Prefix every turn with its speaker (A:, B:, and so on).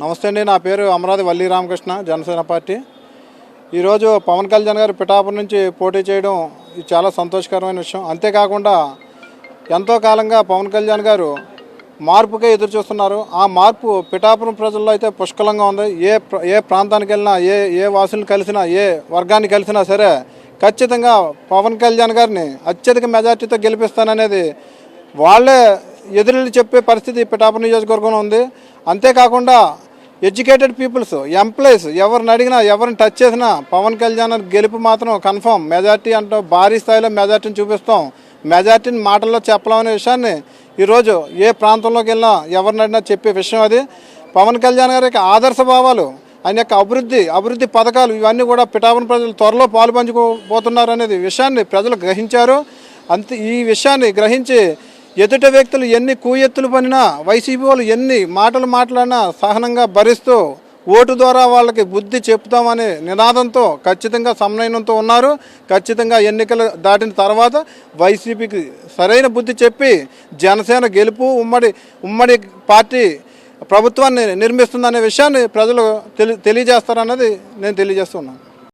A: నమస్తే అండి. నా పేరు అమరావతి వల్లి రామకృష్ణ, జనసేన పార్టీ. ఈరోజు పవన్ కళ్యాణ్ గారు పిఠాపురం నుంచి పోటీ చేయడం ఇది చాలా సంతోషకరమైన విషయం. అంతేకాకుండా ఎంతో కాలంగా పవన్ కళ్యాణ్ గారు మార్పుకే ఎదురు చూస్తున్నారు. ఆ మార్పు పిఠాపురం ప్రజల్లో అయితే పుష్కలంగా ఉంది. ఏ ప్రాంతానికి వెళ్ళినా, ఏ వాసులను కలిసినా, ఏ వర్గాన్ని కలిసినా సరే ఖచ్చితంగా పవన్ కళ్యాణ్ గారిని అత్యధిక మెజార్టీతో గెలిపిస్తాననేది వాళ్ళే ఎదురు చెప్పే పరిస్థితి పిఠాపురం నియోజకవర్గంలో ఉంది. అంతేకాకుండా ఎడ్యుకేటెడ్ పీపుల్స్, ఎంప్లాయీస్ ఎవరిని అడిగినా, ఎవరిని టచ్ చేసినా పవన్ కళ్యాణ్ గెలుపు మాత్రం కన్ఫర్మ్. మెజార్టీ అంటే భారీ స్థాయిలో మెజార్టీని చూపిస్తాం. మెజార్టీని మాటల్లో చెప్పలేమనే విషయాన్ని ఈరోజు ఏ ప్రాంతంలోకి వెళ్ళినా, ఎవరిని అడిగినా చెప్పే విషయం అది. పవన్ కళ్యాణ్ గారి యొక్క ఆదర్శ భావాలు, ఆయన యొక్క అభివృద్ధి పథకాలు ఇవన్నీ కూడా పిఠాపురం ప్రజలు త్వరలో పాల్పంచుకోబోతున్నారు అనేది విషయాన్ని ప్రజలు గ్రహించారు. ఈ విషయాన్ని గ్రహించి ఎదుట వ్యక్తులు ఎన్ని కూయెత్తులు పనినా, వైసీపీ వాళ్ళు ఎన్ని మాటలు మాట్లాడినా సహనంగా భరిస్తూ ఓటు ద్వారా వాళ్ళకి బుద్ధి చెప్తామనే నినాదంతో ఖచ్చితంగా సమన్వయంతో ఉన్నారు. ఖచ్చితంగా ఎన్నికలు దాటిన తర్వాత వైసీపీకి సరైన బుద్ధి చెప్పి జనసేన గెలుపు, ఉమ్మడి పార్టీ ప్రభుత్వాన్ని నిర్మిస్తుందనే విషయాన్ని ప్రజలు తెలియజేస్తారన్నది నేను తెలియజేస్తున్నాను.